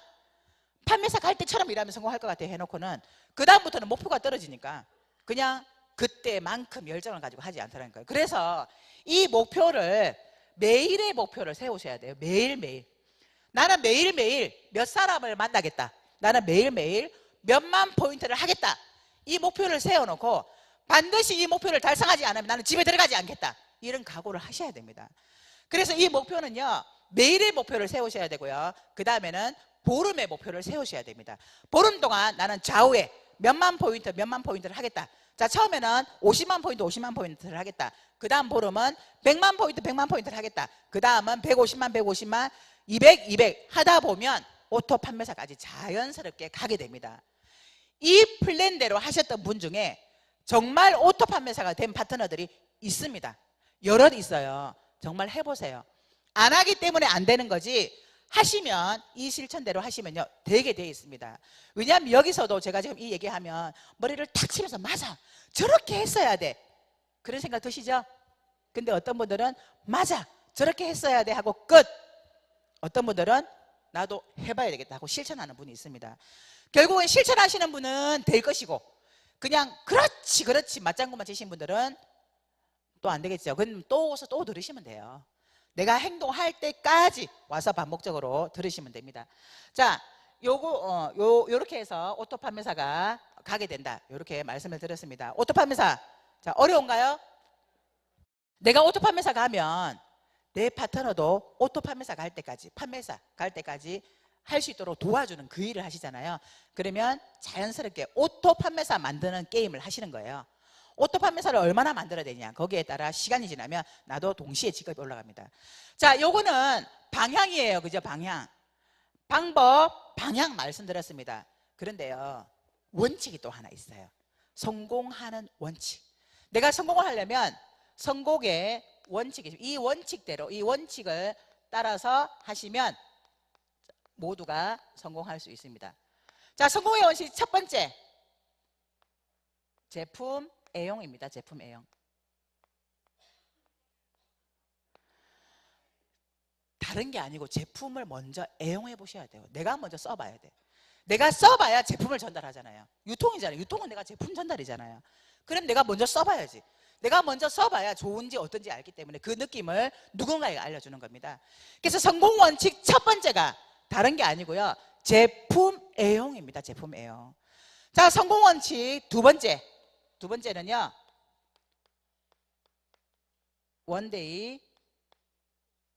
판매사 갈 때처럼 일하면 성공할 것 같아 해놓고는 그 다음부터는 목표가 떨어지니까 그냥 그때만큼 열정을 가지고 하지 않더라는 거예요. 그래서 이 목표를, 매일의 목표를 세우셔야 돼요. 매일매일. 나는 매일매일 몇 사람을 만나겠다, 나는 매일매일 몇만 포인트를 하겠다, 이 목표를 세워놓고 반드시 이 목표를 달성하지 않으면 나는 집에 들어가지 않겠다, 이런 각오를 하셔야 됩니다. 그래서 이 목표는요, 매일의 목표를 세우셔야 되고요, 그 다음에는 보름의 목표를 세우셔야 됩니다. 보름 동안 나는 좌우에 몇만 포인트를 하겠다. 자, 처음에는 50만50만 포인트를 하겠다. 그 다음 보름은 100만 포인트를 하겠다. 그 다음은 150만 200 하다 보면 오토 판매사까지 자연스럽게 가게 됩니다. 이 플랜대로 하셨던 분 중에 정말 오토 판매사가 된 파트너들이 있습니다. 여럿 있어요. 정말 해보세요. 안 하기 때문에 안 되는 거지, 하시면 이 실천대로 하시면요 되게 돼 있습니다. 왜냐하면 여기서도 제가 지금 이 얘기하면 머리를 탁 치면서 맞아, 저렇게 했어야 돼, 그런 생각 드시죠? 근데 어떤 분들은 맞아, 저렇게 했어야 돼 하고 끝. 어떤 분들은 나도 해봐야 되겠다 하고 실천하는 분이 있습니다. 결국은 실천하시는 분은 될 것이고, 그냥 그렇지 맞장구만 치신 분들은 또 안 되겠죠. 그럼 또 오서 또 들으시면 돼요. 내가 행동할 때까지 와서 반복적으로 들으시면 됩니다. 자, 요렇게 해서 오토 판매사가 가게 된다, 요렇게 말씀을 드렸습니다. 오토 판매사, 자, 어려운가요? 내가 오토 판매사 가면 내 파트너도 오토 판매사 갈 때까지, 판매사 갈 때까지 할 수 있도록 도와주는 그 일을 하시잖아요. 그러면 자연스럽게 오토 판매사 만드는 게임을 하시는 거예요. 오토 판매사를 얼마나 만들어야 되냐, 거기에 따라 시간이 지나면 나도 동시에 직업이 올라갑니다. 자, 요거는 방향이에요. 그죠? 방향. 방법, 방향 말씀드렸습니다. 그런데요, 원칙이 또 하나 있어요. 성공하는 원칙. 내가 성공을 하려면 성공의 원칙이, 이 원칙대로, 이 원칙을 따라서 하시면 모두가 성공할 수 있습니다. 자, 성공의 원칙 첫 번째, 제품 애용입니다. 제품 애용. 다른 게 아니고 제품을 먼저 애용해 보셔야 돼요. 내가 먼저 써봐야 돼. 내가 써봐야 제품을 전달하잖아요. 유통이잖아요. 유통은 내가 제품 전달이잖아요. 그럼 내가 먼저 써봐야지. 내가 먼저 써봐야 좋은지 어떤지 알기 때문에 그 느낌을 누군가에게 알려주는 겁니다. 그래서 성공 원칙 첫 번째가 다른 게 아니고요. 제품 애용입니다. 제품 애용. 자, 성공 원칙 두 번째는요. 원데이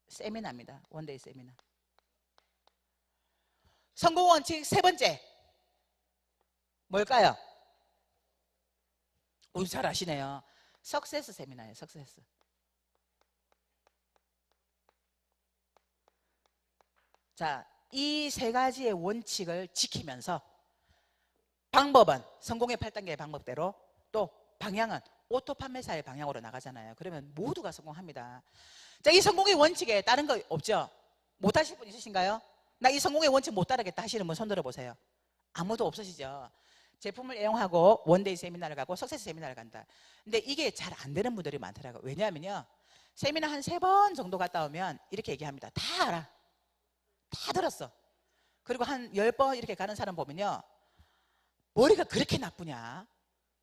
세미나입니다. 원데이 세미나. 성공 원칙 세 번째 뭘까요? 오, 잘 아시네요. 석세스 세미나예요. 석세스. 자, 이 세 가지의 원칙을 지키면서 방법은 성공의 8단계의 방법대로, 또 방향은 오토 판매사의 방향으로 나가잖아요. 그러면 모두가 성공합니다. 자, 이 성공의 원칙에 다른 거 없죠? 못 하실 분 있으신가요? 나 이 성공의 원칙 못 따르겠다 하시는 분 손 들어보세요. 아무도 없으시죠? 제품을 애용하고 원데이 세미나를 가고 석세스 세미나를 간다. 근데 이게 잘 안 되는 분들이 많더라고요. 왜냐하면요, 세미나 한 3번 정도 갔다 오면 이렇게 얘기합니다. 다 알아, 다 들었어. 그리고 한 10번 이렇게 가는 사람 보면요, 머리가 그렇게 나쁘냐,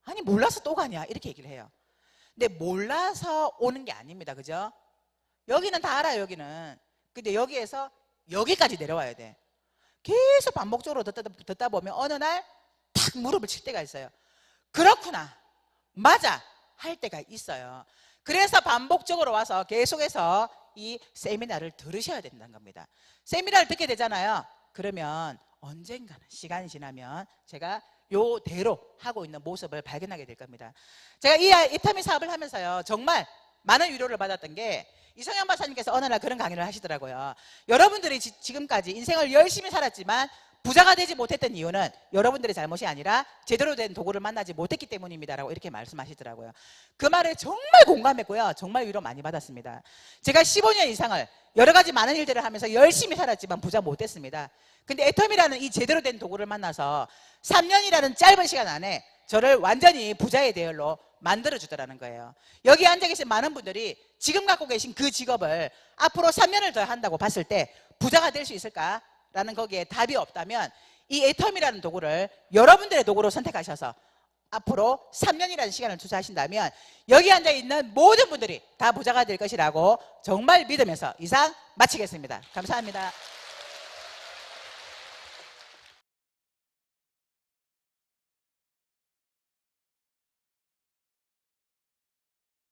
아니 몰라서 또 가냐, 이렇게 얘기를 해요. 근데 몰라서 오는 게 아닙니다. 그죠? 여기는 다 알아요. 여기는. 근데 여기에서 여기까지 내려와야 돼. 계속 반복적으로 듣다 보면 어느 날 탁 무릎을 칠 때가 있어요. 그렇구나, 맞아 할 때가 있어요. 그래서 반복적으로 와서 계속해서 이 세미나를 들으셔야 된다는 겁니다. 세미나를 듣게 되잖아요. 그러면 언젠가는 시간이 지나면 제가 요대로 하고 있는 모습을 발견하게 될 겁니다. 제가 이 이타미 사업을 하면서요, 정말 많은 위로를 받았던 게, 이성현 박사님께서 어느 날 그런 강의를 하시더라고요. 여러분들이 지금까지 인생을 열심히 살았지만 부자가 되지 못했던 이유는 여러분들의 잘못이 아니라 제대로 된 도구를 만나지 못했기 때문입니다라고 이렇게 말씀하시더라고요. 그 말에 정말 공감했고요. 정말 위로 많이 받았습니다. 제가 15년 이상을 여러 가지 많은 일들을 하면서 열심히 살았지만 부자 못됐습니다. 근데 애텀이라는 이 제대로 된 도구를 만나서 3년이라는 짧은 시간 안에 저를 완전히 부자의 대열로 만들어주더라는 거예요. 여기 앉아 계신 많은 분들이 지금 갖고 계신 그 직업을 앞으로 3년을 더 한다고 봤을 때 부자가 될 수 있을까? 라는 거기에 답이 없다면 이 애텀이라는 도구를 여러분들의 도구로 선택하셔서 앞으로 3년이라는 시간을 투자하신다면 여기 앉아있는 모든 분들이 다 부자가 될 것이라고 정말 믿으면서 이상 마치겠습니다. 감사합니다.